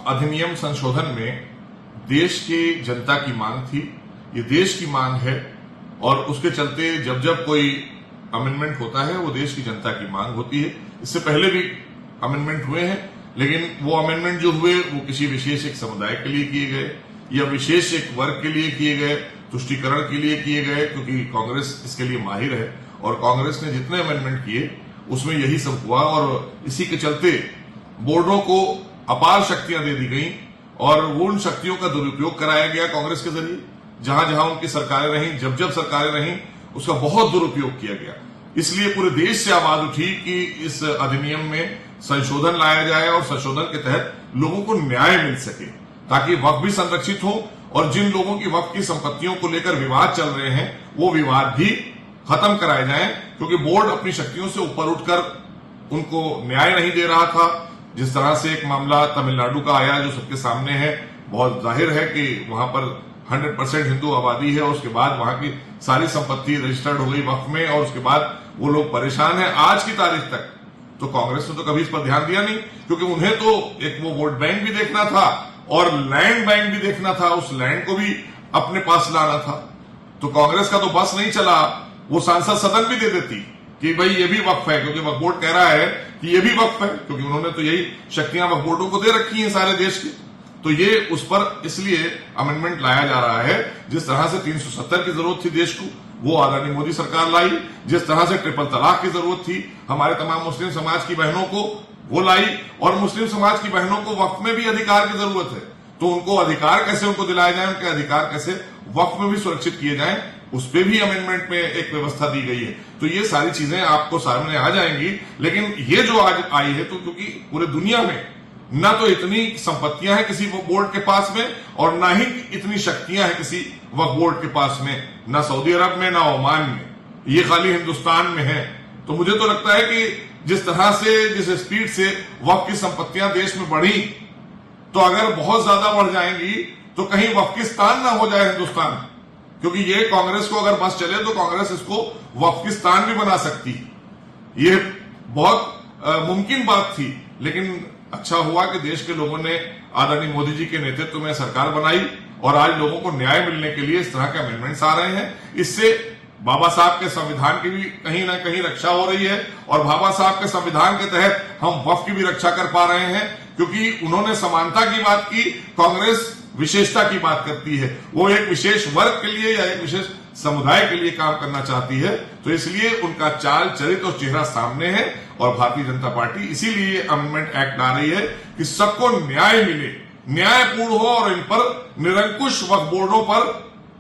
अधिनियम संशोधन में देश की जनता की मांग थी, ये देश की मांग है और उसके चलते जब जब कोई अमेंडमेंट होता है वो देश की जनता की मांग होती है। इससे पहले भी अमेंडमेंट हुए हैं, लेकिन वो अमेंडमेंट जो हुए वो किसी विशेष एक समुदाय के लिए किए गए या विशेष एक वर्ग के लिए किए गए, तुष्टीकरण के लिए किए गए, क्योंकि कांग्रेस इसके लिए माहिर है और कांग्रेस ने जितने अमेंडमेंट किए उसमें यही सब हुआ और इसी के चलते बोर्डों को अपार शक्तियां दे दी गई और वो उन शक्तियों का दुरुपयोग कराया गया कांग्रेस के जरिए। जहां जहां उनकी सरकारें रहीं, जब जब सरकारें रहीं, उसका बहुत दुरुपयोग किया गया। इसलिए पूरे देश से आवाज उठी कि इस अधिनियम में संशोधन लाया जाए और संशोधन के तहत लोगों को न्याय मिल सके, ताकि वक्फ भी संरक्षित हो और जिन लोगों की वक्फ की संपत्तियों को लेकर विवाद चल रहे हैं वो विवाद भी खत्म कराए जाएं, क्योंकि बोर्ड अपनी शक्तियों से ऊपर उठकर उनको न्याय नहीं दे रहा था। जिस तरह से एक मामला तमिलनाडु का आया जो सबके सामने है, बहुत जाहिर है कि वहां पर 100% हिंदू आबादी है और उसके बाद वहां की सारी संपत्ति रजिस्टर्ड हो गई वक्फ में और उसके बाद वो लोग परेशान है आज की तारीख तक। तो कांग्रेस ने तो कभी इस पर ध्यान दिया नहीं, क्योंकि उन्हें तो एक वो वोट बैंक भी देखना था और लैंड बैंक भी देखना था, उस लैंड को भी अपने पास लाना था। तो कांग्रेस का तो बस नहीं चला, वो सांसद सदन भी दे देती कि भाई ये भी वक्फ है, क्योंकि वक्फ बोर्ड कह रहा है कि ये भी वक्फ है, क्योंकि उन्होंने तो यही शक्तियां वक्फ बोर्डों को दे रखी हैं सारे देश की। तो ये उस पर इसलिए अमेंडमेंट लाया जा रहा है। जिस तरह से 370 की जरूरत थी देश को, वो आदरणीय मोदी सरकार लाई। जिस तरह से ट्रिपल तलाक की जरूरत थी हमारे तमाम मुस्लिम समाज की बहनों को, वो लाई। और मुस्लिम समाज की बहनों को वक्फ में भी अधिकार की जरूरत है, तो उनको अधिकार कैसे उनको दिलाए जाए, उनके अधिकार कैसे वक्फ में भी सुरक्षित किए जाएं, उस पर भी अमेंडमेंट में एक व्यवस्था दी गई है। तो ये सारी चीजें आपको सामने आ जाएंगी। लेकिन ये जो आज आई है, तो क्योंकि पूरे दुनिया में ना तो इतनी संपत्तियां हैं किसी बोर्ड के पास में और ना ही इतनी शक्तियां हैं किसी वक्फ बोर्ड के पास में, ना सऊदी अरब में ना ओमान में, ये खाली हिंदुस्तान में है। तो मुझे तो लगता है कि जिस तरह से जिस स्पीड से वक्फ की संपत्तियां देश में बढ़ी, तो अगर बहुत ज्यादा बढ़ जाएंगी तो कहीं वक्फिस्तान ना हो जाए हिंदुस्तान, क्योंकि ये कांग्रेस को अगर बस चले तो कांग्रेस इसको वक्फिस्तान भी बना सकती। ये बहुत मुमकिन बात थी, लेकिन अच्छा हुआ कि देश के लोगों ने आदरणीय मोदी जी के नेतृत्व में सरकार बनाई और आज लोगों को न्याय मिलने के लिए इस तरह के अमेंडमेंट्स आ रहे हैं। इससे बाबा साहब के संविधान की भी कहीं ना कहीं रक्षा हो रही है और बाबा साहब के संविधान के तहत हम वक्फ की भी रक्षा कर पा रहे हैं, क्योंकि उन्होंने समानता की बात की, कांग्रेस विशेषता की बात करती है। वो एक विशेष वर्ग के लिए या एक विशेष समुदाय के लिए काम करना चाहती है। तो इसलिए उनका चाल चरित्र और चेहरा सामने है और भारतीय जनता पार्टी इसीलिए अमेंडमेंट एक्ट ला रही है कि सबको न्याय मिले, न्यायपूर्ण हो और इन पर निरंकुश वक्फ बोर्डों पर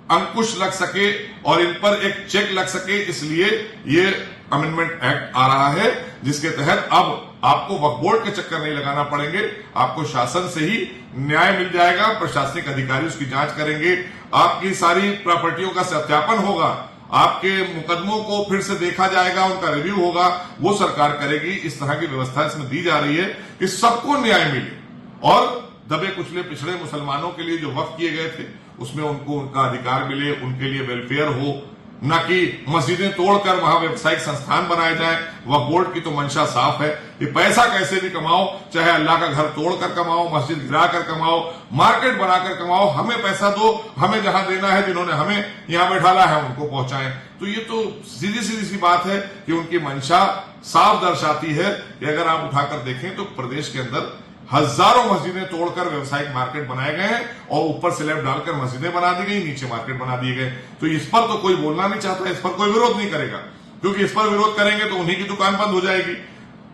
अंकुश लग सके और इन पर एक चेक लग सके। इसलिए ये अमेंडमेंट एक्ट आ रहा है, जिसके तहत अब आपको वक्फ बोर्ड के चक्कर नहीं लगाना पड़ेंगे, आपको शासन से ही न्याय मिल जाएगा। प्रशासनिक अधिकारी उसकी जांच करेंगे, आपकी सारी प्रॉपर्टियों का सत्यापन होगा, आपके मुकदमों को फिर से देखा जाएगा, उनका रिव्यू होगा, वो सरकार करेगी। इस तरह की व्यवस्था इसमें दी जा रही है कि सबको न्याय मिले और दबे कुचले पिछड़े मुसलमानों के लिए जो वक्फ किए गए थे उसमें उनको उनका अधिकार मिले, उनके लिए वेलफेयर हो, न कि मस्जिदें तोड़कर वहां व्यावसायिक संस्थान बनाए जाएं। वक्फ बोर्ड की तो मंशा साफ है कि पैसा कैसे भी कमाओ, चाहे अल्लाह का घर तोड़कर कमाओ, मस्जिद गिराकर कमाओ, मार्केट बनाकर कमाओ, हमें पैसा दो, हमें जहां देना है, जिन्होंने हमें यहां बैठाला है उनको पहुंचाएं। तो ये तो सीधी सीधी सी बात है कि उनकी मंशा साफ दर्शाती है कि अगर आप उठाकर देखें तो प्रदेश के अंदर हजारों मस्जिदें तोड़कर व्यवसायिक मार्केट बनाए गए हैं और ऊपर स्लैब डालकर मस्जिदें बना दी गई, नीचे मार्केट बना दिए गए। तो इस पर तो कोई बोलना नहीं चाहता, इस पर कोई विरोध नहीं करेगा, क्योंकि इस पर विरोध करेंगे तो उन्हीं की दुकान बंद हो जाएगी।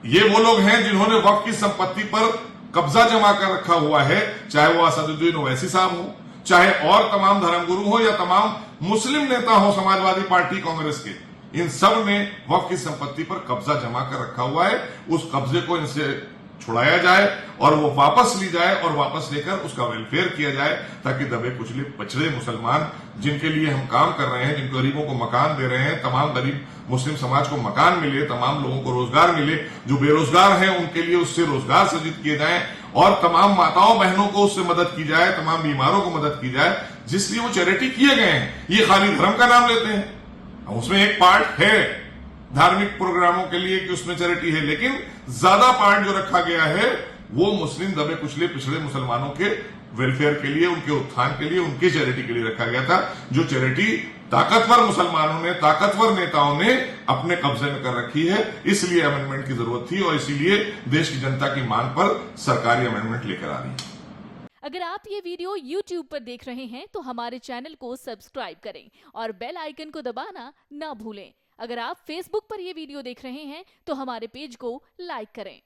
ये वो लोग हैं जिन्होंने वक्फ की संपत्ति पर कब्जा जमा कर रखा हुआ है, चाहे वो असदुद्दीन ओवैसी साहब हो, चाहे और तमाम धर्मगुरु हो या तमाम मुस्लिम नेता हो समाजवादी पार्टी कांग्रेस के, इन सब ने वक्फ की संपत्ति पर कब्जा जमा कर रखा हुआ है। उस कब्जे को इनसे छुड़ाया जाए और वो वापस ली जाए और वापस लेकर उसका वेलफेयर किया जाए, ताकि दबे कुचले पिछड़े मुसलमान जिनके लिए हम काम कर रहे हैं, जिन गरीबों को मकान दे रहे हैं, तमाम गरीब मुस्लिम समाज को मकान मिले, तमाम लोगों को रोजगार मिले, जो बेरोजगार हैं उनके लिए उससे रोजगार सृजित किए जाए और तमाम माताओं बहनों को उससे मदद की जाए, तमाम बीमारों को मदद की जाए, जिसलिए वो चैरिटी किए गए हैं। ये खाली धर्म का नाम लेते हैं, उसमें एक पार्ट है धार्मिक प्रोग्रामों के लिए कि उसमें चैरिटी है, लेकिन ज्यादा पार्ट जो रखा गया है वो मुस्लिम दबे कुचले पिछड़े मुसलमानों के वेलफेयर के लिए, उनके उत्थान के लिए, उनकी चैरिटी के लिए रखा गया था, जो चैरिटी ताकतवर मुसलमानों ने, ताकतवर नेताओं ने अपने कब्जे में कर रखी है। इसलिए अमेंडमेंट की जरूरत थी और इसीलिए देश की जनता की मांग पर सरकारी अमेंडमेंट लेकर आ रही है। अगर आप ये वीडियो YouTube पर देख रहे हैं तो हमारे चैनल को सब्सक्राइब करें और बेल आइकन को दबाना ना भूलें। अगर आप Facebook पर ये वीडियो देख रहे हैं तो हमारे पेज को लाइक करें।